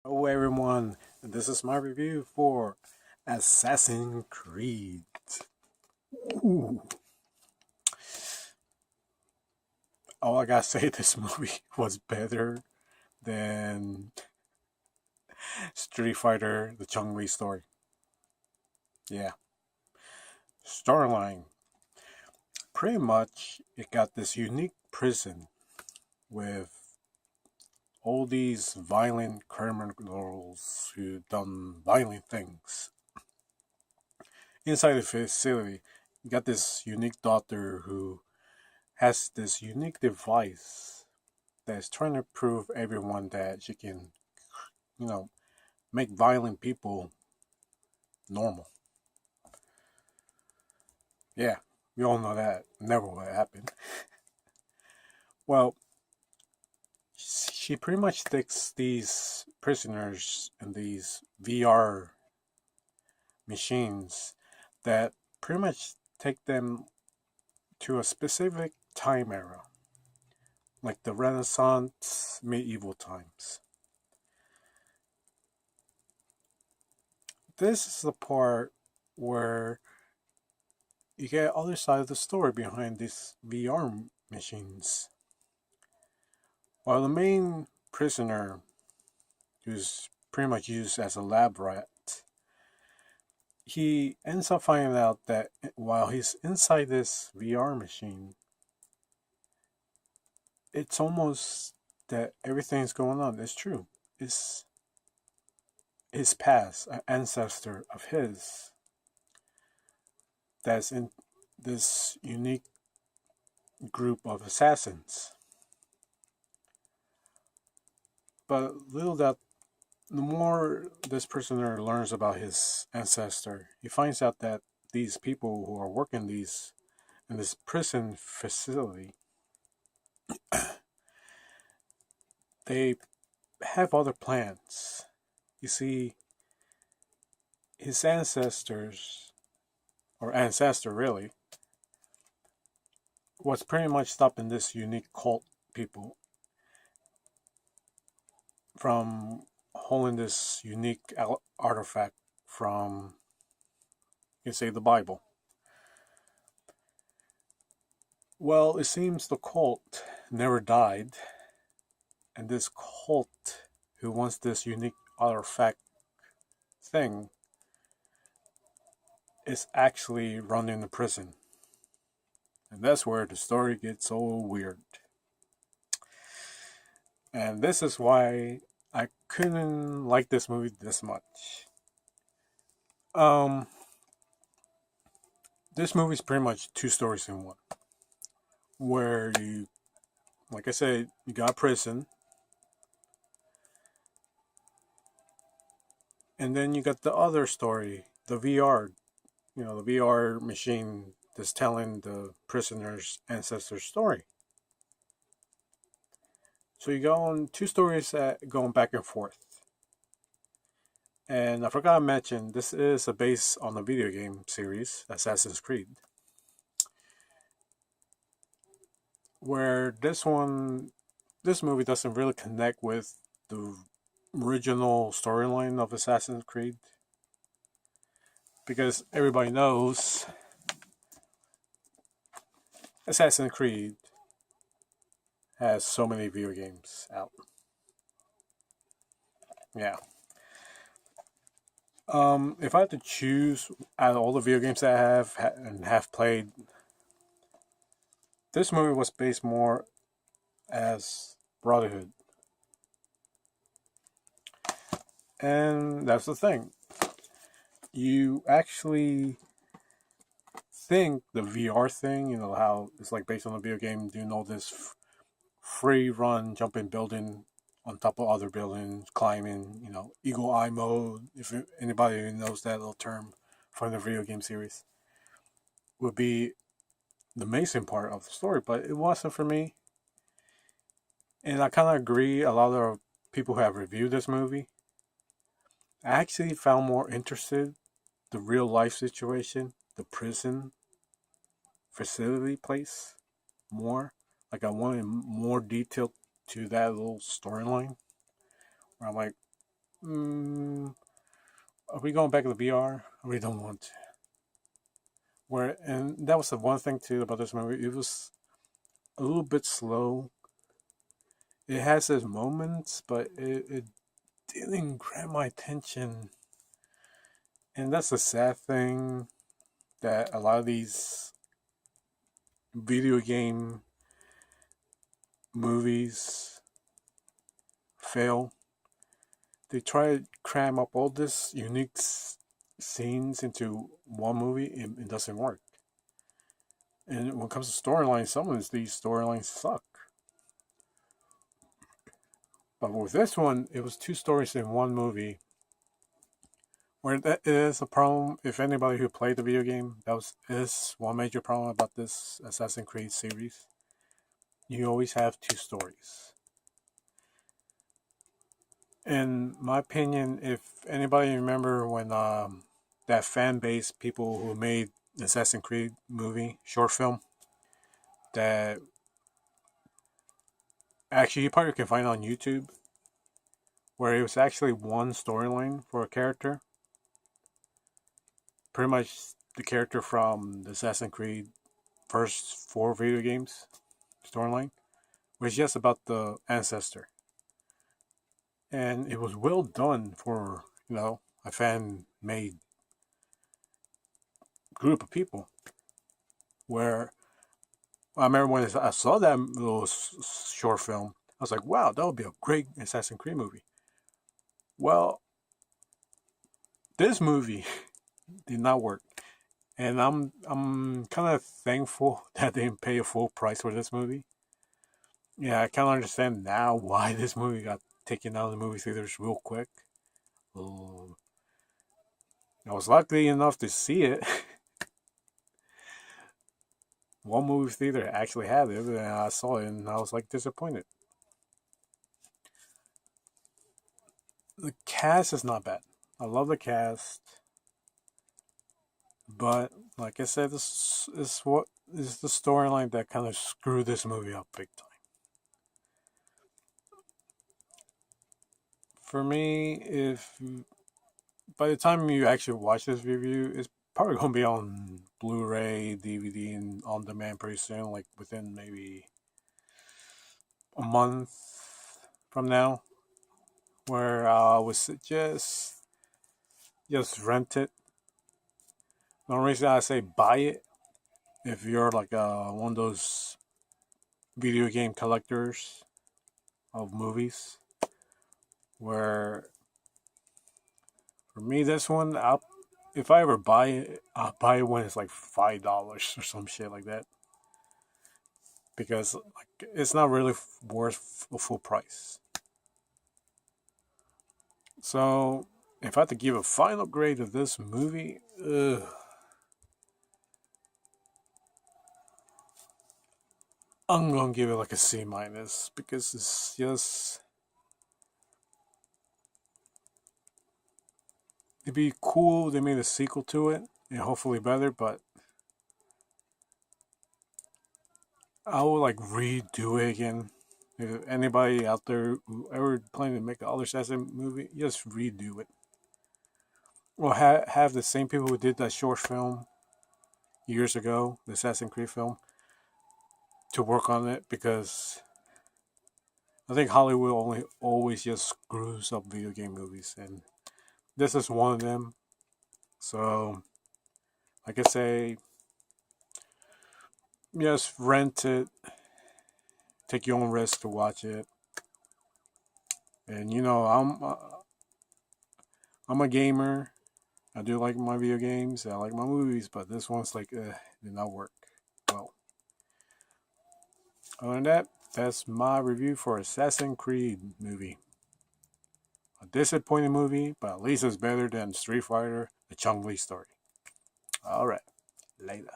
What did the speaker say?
Hello everyone, this is my review for Assassin's Creed. Ooh. All I gotta say, this movie was better than Street Fighter, the Chun-Li story. Yeah. Storyline. Pretty much, it got this unique prison with all these violent criminals who done violent things. Inside the facility, you got this unique doctor who has this unique device that's trying to prove everyone that she can, you know, make violent people normal. Yeah, we all know that never will happen. Well, she pretty much sticks these prisoners in these VR machines that pretty much take them to a specific time era, like the Renaissance, medieval times. This is the part where you get other side of the story behind these VR machines. While the main prisoner, who's pretty much used as a lab rat, he ends up finding out that while he's inside this VR machine, it's almost that everything's going on. It's true. It's his past, an ancestor of his, that's in this unique group of assassins. But little that the more this prisoner learns about his ancestor, he finds out that these people who are working these in this prison facility, they have other plans. You see, his ancestors, or ancestor really, was pretty much stopping this unique cult people from holding this unique artifact from, you say, the Bible. Well, it seems the cult never died, and this cult who wants this unique artifact thing is actually running the prison. And that's where the story gets so weird. And this is why I couldn't like this movie this much. Um, this movie's pretty much two stories in one. Where you, like I said, you got prison, and then you got the other story, the VR. The VR machine that's telling the prisoner's ancestor story. So you go on two stories going back and forth. And I forgot to mention, this is a base on the video game series, Assassin's Creed, where this movie doesn't really connect with the original storyline of Assassin's Creed, because everybody knows Assassin's Creed has so many video games out. Yeah. If I had to choose out of all the video games that I have played, this movie was based more as Brotherhood, and that's the thing. You actually think the VR thing, how it's like based on a video game, doing all this free run, jumping building on top of other buildings, climbing, eagle eye mode. If anybody knows that little term from the video game series, would be the amazing part of the story, but it wasn't for me. And I kind of agree. A lot of people who have reviewed this movie, I actually found more interested the real life situation, the prison facility place, more. Like I wanted more detail to that little storyline. Where I'm like, are we going back to the VR? We don't want to. And that was the one thing too about this movie. It was a little bit slow. It has its moments, but it didn't grab my attention. And that's the sad thing that a lot of these video game movies fail. They try to cram up all this unique scenes into one movie. It doesn't work. And when it comes to storylines, some of these storylines suck. But with this one, it was two stories in one movie. Where that is a problem. If anybody who played the video game, is one major problem about this Assassin's Creed series. You always have two stories. In my opinion, if anybody remember when that fan base people who made the Assassin's Creed movie short film that actually you probably can find on YouTube, where it was actually one storyline for a character, pretty much the character from the Assassin's Creed first 4 video games storyline, was just about the ancestor, and it was well done for a fan made group of people. Where I remember when I saw that little short film, I was like, wow, that would be a great Assassin's Creed movie. Well, this movie did not work. And I'm kind of thankful that they didn't pay a full price for this movie. Yeah, I kind of understand now why this movie got taken out of the movie theaters real quick. I was lucky enough to see it. One movie theater actually had it, and I saw it, and I was like disappointed. The cast is not bad. I love the cast, but like I said, this is what is the storyline that kind of screwed this movie up big time. For me, if by the time you actually watch this review, it's probably going to be on Blu-ray, DVD, and on demand pretty soon, like within maybe a month from now, where I would suggest just rent it. The only reason I say buy it, if you're like one of those video game collectors of movies, where for me this one, if I ever buy it, I'll buy it when it's like $5 or some shit like that, because like it's not really worth a full price. So if I had to give a final grade to this movie, I'm gonna give it like a C minus, because it's just, it'd be cool if they made a sequel to it and hopefully better, but I would like redo it again. If anybody out there who ever planning to make another Assassin movie, just redo it. Or have the same people who did that short film years ago, the Assassin's Creed film, to work on it, because I think Hollywood only always just screws up video game movies, and this is one of them. So, like I say, just rent it, take your own risk to watch it, and I'm a gamer. I do like my video games. I like my movies, but this one's like, did not work well. Other than that, that's my review for Assassin's Creed movie. A disappointing movie, but at least it's better than Street Fighter: The Chun Li Story. All right, later.